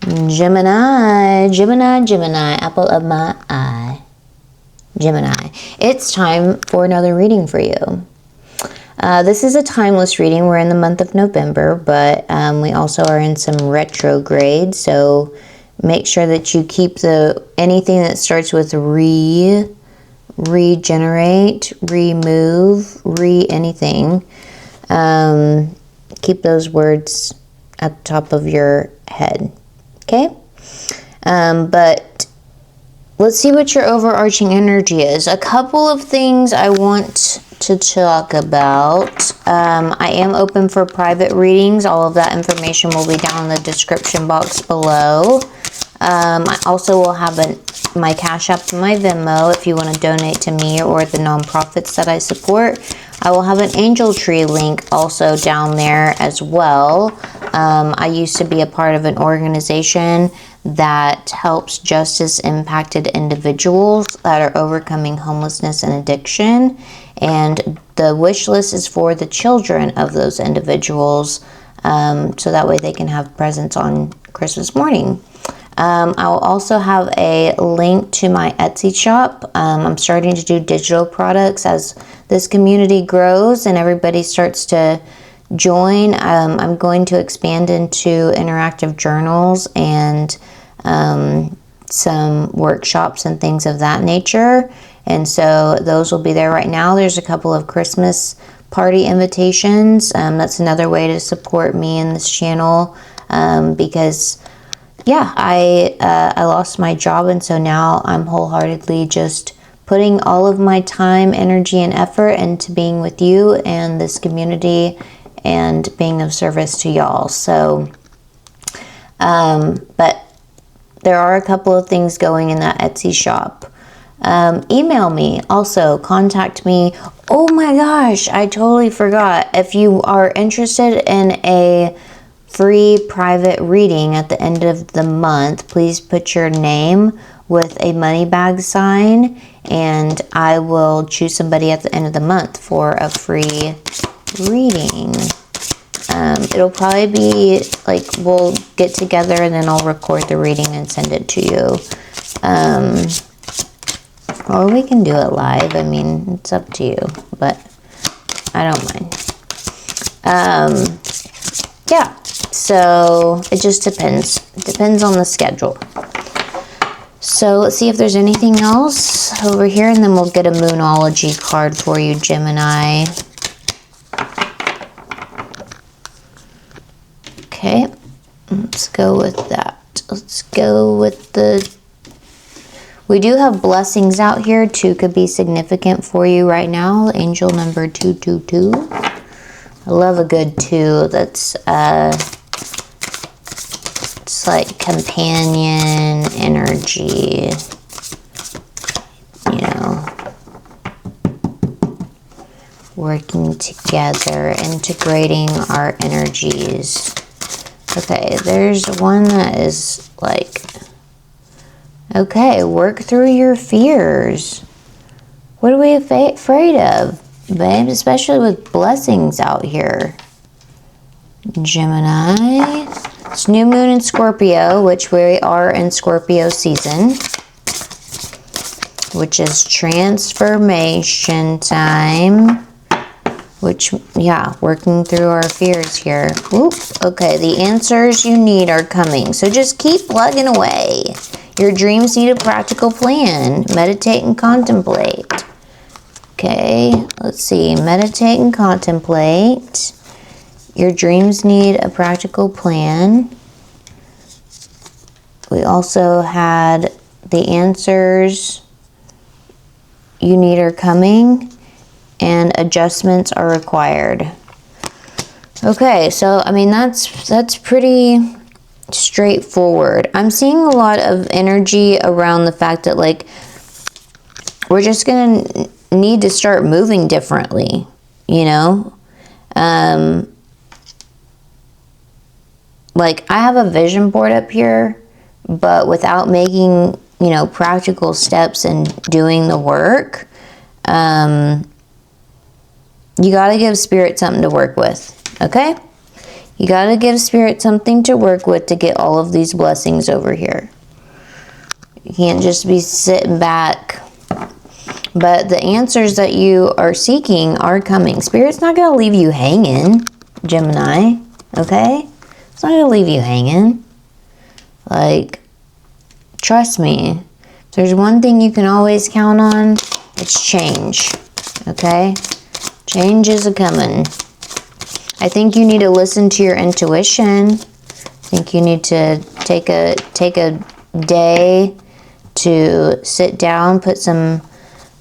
Gemini, Gemini, Gemini, apple of my eye. Gemini, it's time for another reading for you. This is a timeless reading. We're in the month of November, but we also are in some retrograde, so make sure that you keep anything that starts with regenerate, remove, anything. Keep those words at the top of your head, okay? But let's see what your overarching energy is. A couple of things I want to talk about. I am open for private readings. All of that information will be down in the description box below. I also will have my Cash App and my Venmo if you want to donate to me or the nonprofits that I support. I will have an angel tree link also down there as well. I used to be a part of an organization that helps justice impacted individuals that are overcoming homelessness and addiction. And the wish list is for the children of those individuals, so that way they can have presents on Christmas morning. I will also have a link to my Etsy shop. I'm starting to do digital products as this community grows and everybody starts to join. I'm going to expand into interactive journals and some workshops and things of that nature. And so those will be there right now. There's a couple of Christmas party invitations. That's another way to support me in this channel because yeah, I lost my job, and so now I'm wholeheartedly just putting all of my time, energy, and effort into being with you and this community and being of service to y'all. So, but there are a couple of things going in that Etsy shop. Email me, also contact me. Oh my gosh, I totally forgot. If you are interested in a free private reading at the end of the month, please put your name with a money bag sign and I will choose somebody at the end of the month for a free reading. It'll probably be like we'll get together and then I'll record the reading and send it to you. Or we can do it live. I mean, it's up to you, but I don't mind. Yeah. So it just depends. It depends on the schedule. So let's see if there's anything else over here, and then we'll get a Moonology card for you, Gemini. Okay, let's go with that. Let's go with we do have blessings out here. 2 could be significant for you right now. Angel number 222. I love a good 2. That's it's like companion energy, you know, working together, integrating our energies. Okay, there's one that is like, okay, work through your fears. What are we afraid of, babe? Especially with blessings out here. Gemini. It's new moon in Scorpio, which we are in Scorpio season, which is transformation time, which, yeah, working through our fears here. Oop, okay, the answers you need are coming. So just keep plugging away. Your dreams need a practical plan. Meditate and contemplate. Okay, let's see. Meditate and contemplate. Your dreams need a practical plan. We also had the answers you need are coming and adjustments are required. Okay, so I mean that's pretty straightforward. I'm seeing a lot of energy around the fact that like we're just gonna need to start moving differently, you know? Like I have a vision board up here, but without making, you know, practical steps and doing the work, you got to give spirit something to work with, okay? You got to give Spirit something to work with to get all of these blessings over here. You can't just be sitting back. But the answers that you are seeking are coming. Spirit's not going to leave you hanging, Gemini. Okay? It's not going to leave you hanging. Like, trust me. If there's one thing you can always count on, it's change. Okay? Change is a-coming. I think you need to listen to your intuition. I think you need to take a day to sit down, put some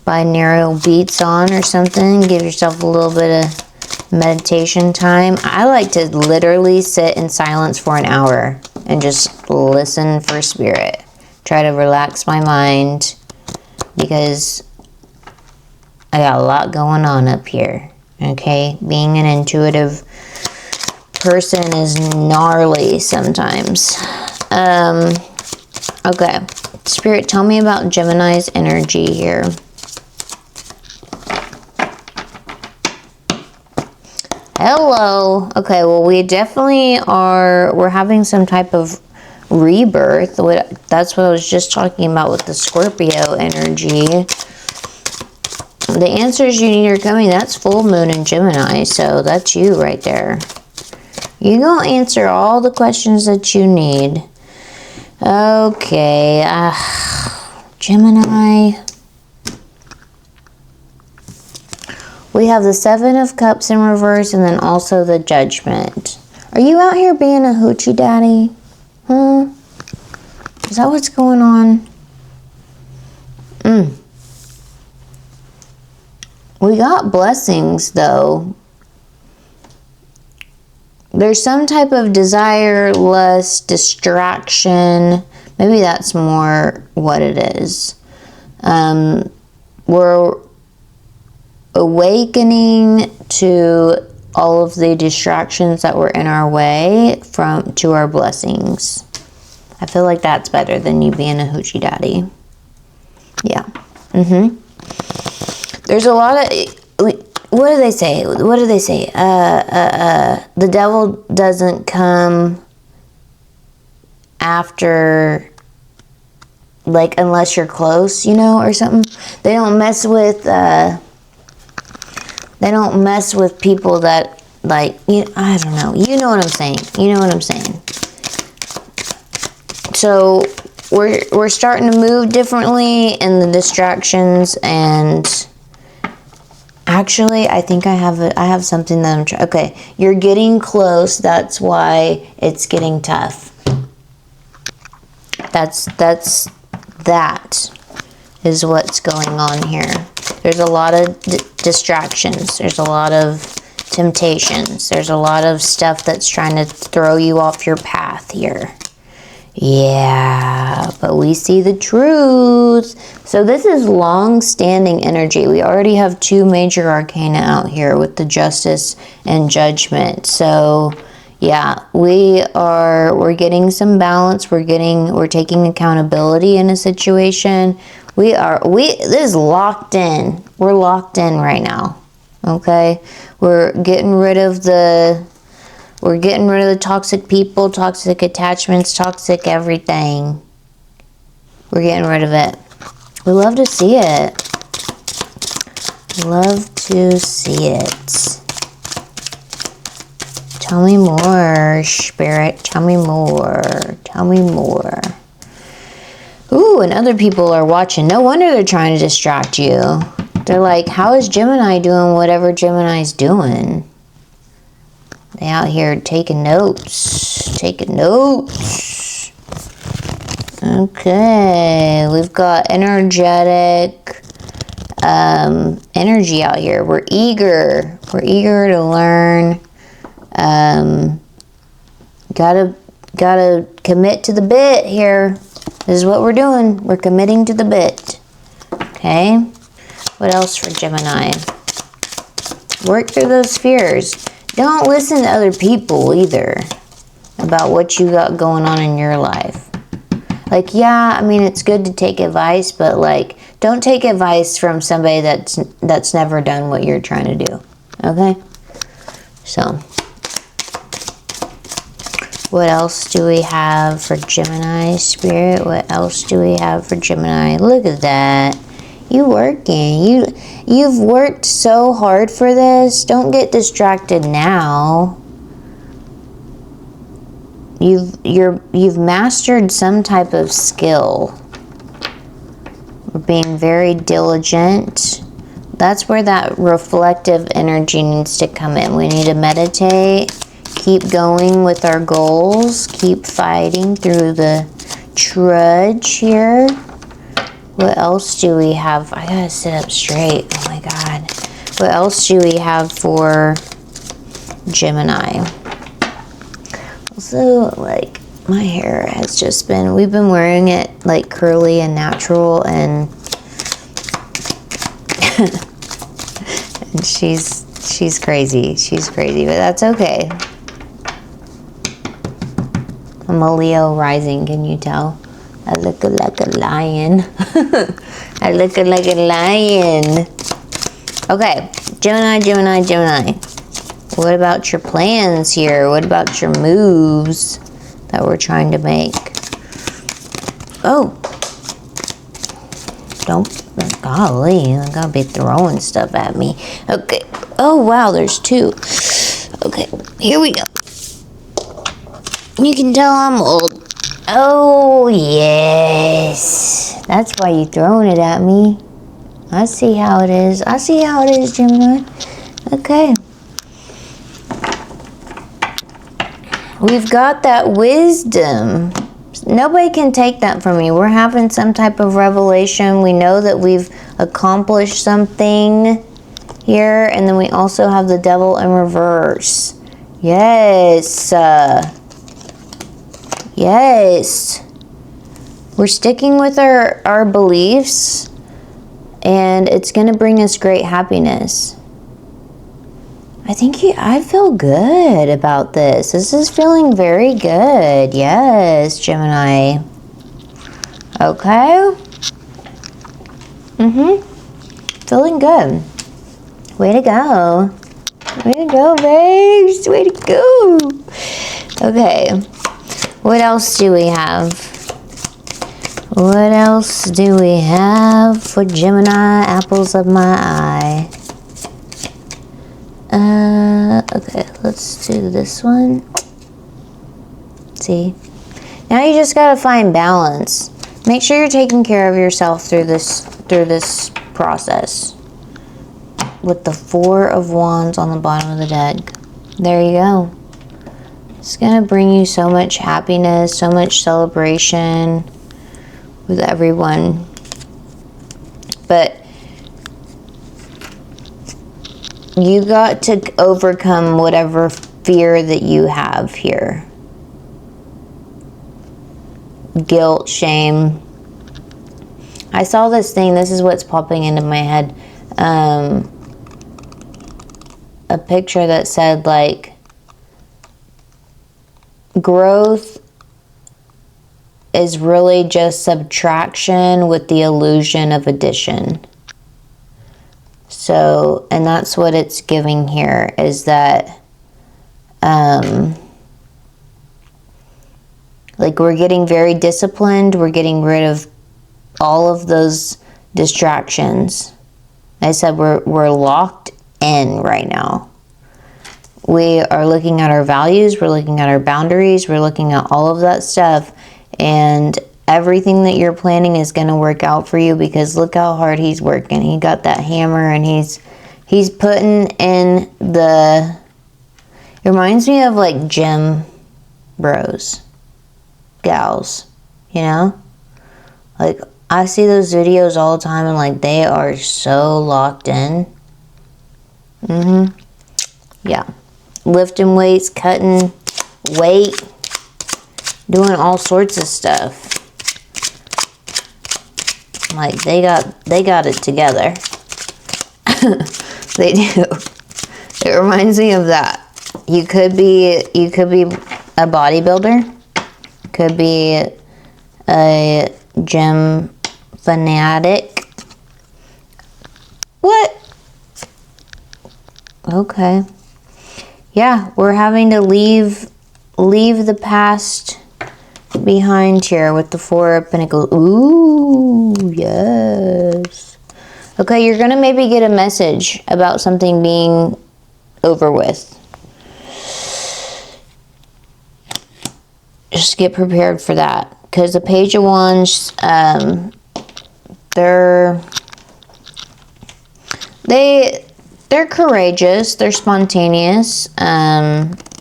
binaural beats on or something. Give yourself a little bit of meditation time. I like to literally sit in silence for an hour and just listen for Spirit. Try to relax my mind because I got a lot going on up here. Okay, being an intuitive person is gnarly sometimes. Okay, Spirit, tell me about Gemini's energy here. Hello. Okay, well, we definitely we're having some type of rebirth. That's what I was just talking about with the Scorpio energy. The answers you need are coming. That's full moon in Gemini, so that's you right there. You're going to answer all the questions that you need. Okay. Gemini. We have the Seven of Cups in reverse and then also the Judgment. Are you out here being a hoochie daddy? Is that what's going on? We got blessings, though. There's some type of desire, lust, distraction. Maybe that's more what it is. We're awakening to all of the distractions that were in our way to our blessings. I feel like that's better than you being a hoochie daddy. Yeah. There's a lot of, what do they say? The devil doesn't come after, like, unless you're close, you know, or something. They don't mess with people that, like, I don't know. You know what I'm saying. So we're starting to move differently in the distractions, and actually, I think I have something that I'm trying. Okay, you're getting close. That's why it's getting tough. That is what's going on here. There's a lot of distractions. There's a lot of temptations. There's a lot of stuff that's trying to throw you off your path here. Yeah, but we see the truth. So this is long-standing energy. We already have two major arcana out here with the Justice and Judgment. So yeah, we're getting some balance. We're taking accountability in a situation. This is locked in. We're locked in right now. Okay? We're getting rid of the toxic people, toxic attachments, toxic everything. We're getting rid of it. We love to see it. Love to see it. Tell me more, Spirit. Tell me more. Tell me more. Ooh, and other people are watching. No wonder they're trying to distract you. They're like, how is Gemini doing whatever Gemini's doing? They out here taking notes. Okay, we've got energetic energy out here. We're eager to learn. Gotta commit to the bit here. This is what we're doing. We're committing to the bit. Okay. What else for Gemini? Work through those fears. Don't listen to other people either about what you got going on in your life. Like, yeah, I mean, it's good to take advice, but like, don't take advice from somebody that's never done what you're trying to do. Okay? So, What else do we have for Gemini Spirit? What else do we have for Gemini? Look at that. You working. You've worked so hard for this. Don't get distracted now. You've mastered some type of skill. We're being very diligent. That's where that reflective energy needs to come in. We need to meditate, keep going with our goals, keep fighting through the trudge here. What else do we have? I gotta sit up straight. Oh my God. What else do we have for Gemini? Also, like, my hair has just been, we've been wearing it like curly and natural, and and she's crazy. She's crazy, but that's okay. I'm a Leo rising, can you tell? I look like a lion. I look like a lion. Okay, Gemini, Gemini, Gemini. What about your plans here? What about your moves that we're trying to make? Oh. Don't, golly, I gotta be throwing stuff at me. Okay. Oh, wow, there's two. Okay, here we go. You can tell I'm old. Oh, yes. That's why you're throwing it at me. I see how it is. I see how it is, Gemini. Okay. We've got that wisdom. Nobody can take that from you. We're having some type of revelation. We know that we've accomplished something here. And then we also have the devil in reverse. Yes. Yes. We're sticking with our beliefs. And it's going to bring us great happiness. I feel good about this. This is feeling very good. Yes, Gemini. Okay. Feeling good. Way to go. Way to go, babes. Way to go. Okay. What else do we have? What else do we have for Gemini? Apples of my eye. Okay, let's do this one. See? Now you just gotta find balance. Make sure you're taking care of yourself through this process. With the Four of Wands on the bottom of the deck. There you go. It's gonna bring you so much happiness, so much celebration with everyone. But you got to overcome whatever fear that you have here. Guilt, shame. I saw this thing. This is what's popping into my head. A picture that said, like, growth is really just subtraction with the illusion of addition. So, and that's what it's giving here, is that, like, we're getting very disciplined. We're getting rid of all of those distractions. I said we're locked in right now. We are looking at our values. We're looking at our boundaries. We're looking at all of that stuff. And everything that you're planning is going to work out for you, because look how hard he's working. He got that hammer and he's putting in the... It reminds me of, like, gym bros, gals, you know? Like, I see those videos all the time and, like, they are so locked in. Yeah. Lifting weights, cutting weight, doing all sorts of stuff. Like, they got it together. They do. It reminds me of that. You could be a bodybuilder. Could be a gym fanatic. What? Okay. Yeah, we're having to leave leave the past behind here with the Four of Pentacles. Ooh, yes. Okay, you're gonna maybe get a message about something being over with. Just get prepared for that, because the Page of Wands, they're courageous, they're spontaneous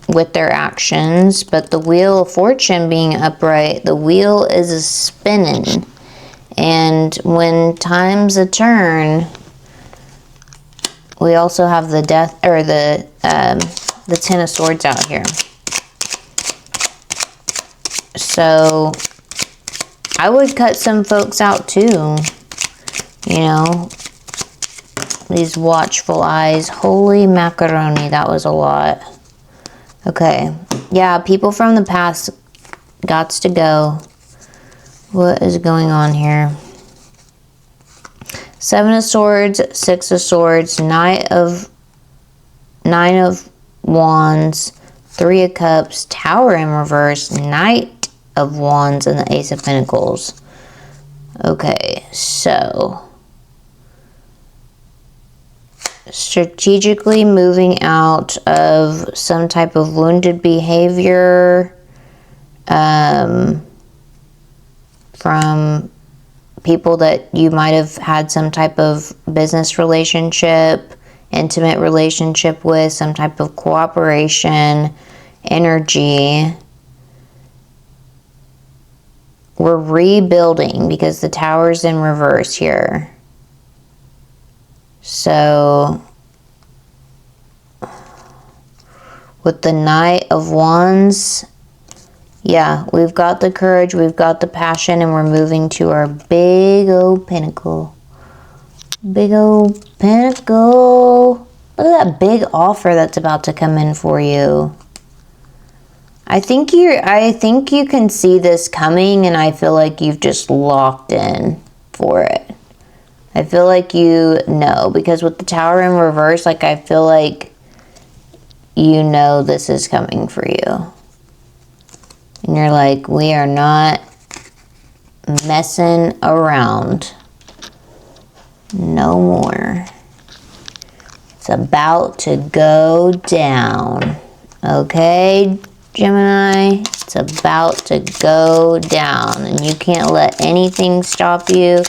with their actions, but the Wheel of Fortune being upright, the wheel is a spinning, and when time's a turn, we also have the Death, or the Ten of Swords out here. So I would cut some folks out too, you know, these watchful eyes. Holy macaroni, that was a lot. Okay, yeah, people from the past gots to go. What is going on here? Seven of Swords, Six of Swords, Nine of Wands, Three of Cups, Tower in reverse, Knight of Wands, and the Ace of Pentacles. Okay, so strategically moving out of some type of wounded behavior from people that you might have had some type of business relationship, intimate relationship with, some type of cooperation, energy. We're rebuilding because the Tower's in reverse here. So with the Knight of Wands, yeah, we've got the courage, we've got the passion, and we're moving to our big old pinnacle. Big old pinnacle. Look at that big offer that's about to come in for you. I think you can see this coming, and I feel like you've just locked in for it. I feel like you know, because with the Tower in reverse, like, I feel like you know this is coming for you. And you're like, we are not messing around no more. It's about to go down. Okay, Gemini? It's about to go down, and you can't let anything stop you.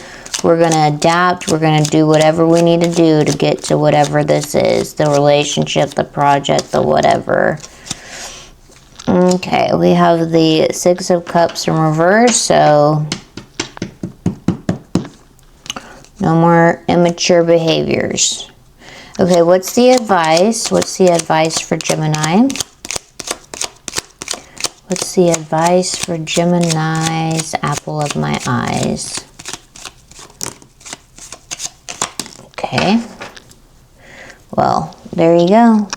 We're going to adapt. We're going to do whatever we need to do to get to whatever this is. The relationship, the project, the whatever. Okay, we have the Six of Cups in reverse, so no more immature behaviors. Okay, what's the advice? What's the advice for Gemini? What's the advice for Gemini's apple of my eyes? Okay. Well, there you go.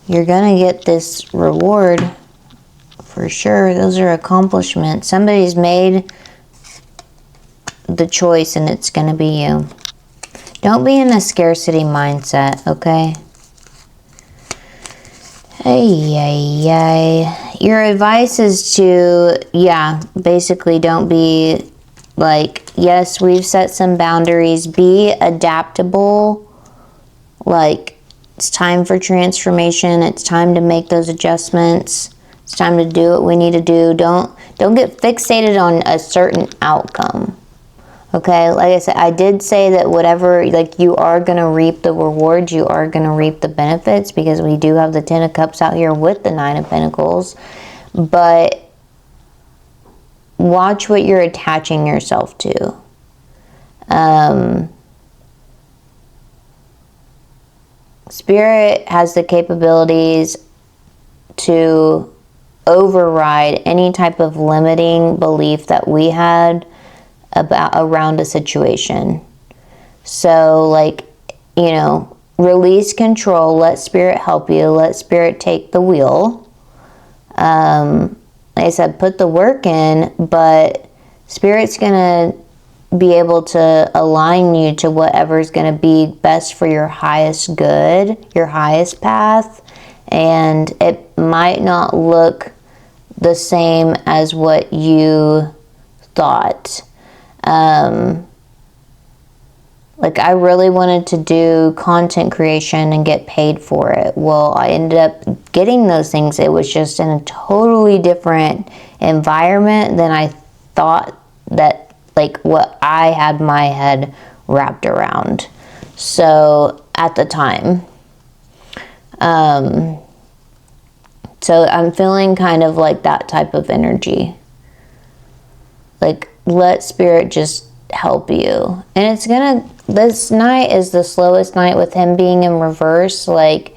You're going to get this reward for sure. Those are accomplishments. Somebody's made the choice, and it's going to be you. Don't be in a scarcity mindset, okay? Your advice is to, basically don't be like, yes, we've set some boundaries. Be adaptable. Like, it's time for transformation. It's time to make those adjustments. It's time to do what we need to do. Don't get fixated on a certain outcome. Okay, like I said, I did say that whatever, like, you are going to reap the rewards, you are going to reap the benefits, because we do have the Ten of Cups out here with the Nine of Pentacles. But watch what you're attaching yourself to. Spirit has the capabilities to override any type of limiting belief that we had around a situation. So, like, you know, release control, let Spirit help you, let Spirit take the wheel. Like I said, put the work in, but Spirit's gonna be able to align you to whatever's gonna be best for your highest good, your highest path, and it might not look the same as what you thought. Like, I really wanted to do content creation and get paid for it. Well, I ended up getting those things. It was just in a totally different environment than I thought, that like what I had my head wrapped around. So at the time, so I'm feeling kind of like that type of energy. Like, let spirit just help you. And it's gonna, this night is the slowest night with him being in reverse. Like,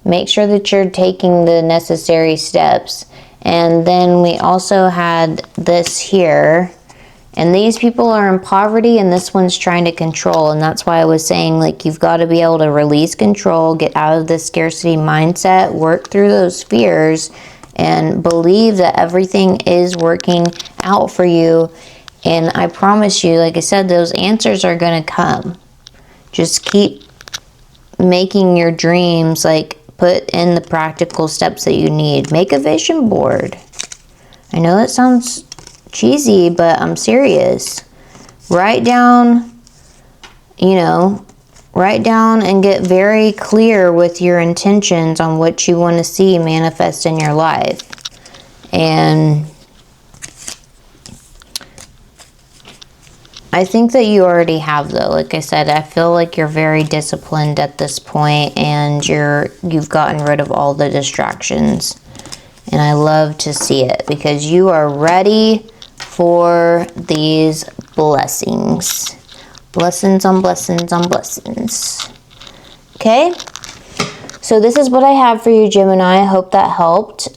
make sure that you're taking the necessary steps. And then we also had this here, and these people are in poverty, and this one's trying to control. And that's why I was saying, like, you've got to be able to release control, get out of the scarcity mindset, work through those fears, and believe that everything is working out for you. And I promise you, like I said, those answers are going to come. Just keep making your dreams, like, put in the practical steps that you need. Make a vision board. I know that sounds cheesy, but I'm serious. Write down, you know, write down and get very clear with your intentions on what you want to see manifest in your life. And I think that you already have, though. Like I said, I feel like you're very disciplined at this point, and you've gotten rid of all the distractions. And I love to see it, because you are ready for these blessings. Blessings on blessings on blessings. Okay? So this is what I have for you, Gemini. I hope that helped.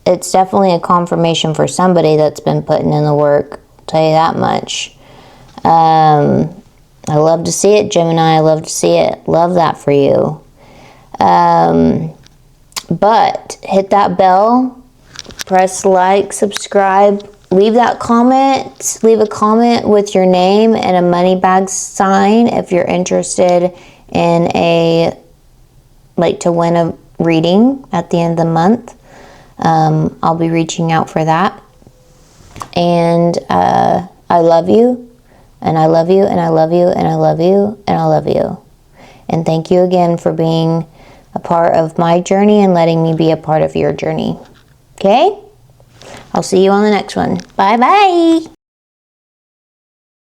It's definitely a confirmation for somebody that's been putting in the work. I'll tell you that much. I love to see it, Gemini. I love to see it. Love that for you. But hit that bell. Press like, subscribe. Leave that comment. Leave a comment with your name and a money bag sign if you're interested in to win a reading at the end of the month. I'll be reaching out for that. And I love you, and I love you, and I love you, and I love you, and I love you. And thank you again for being a part of my journey and letting me be a part of your journey. Okay? I'll see you on the next one. Bye-bye.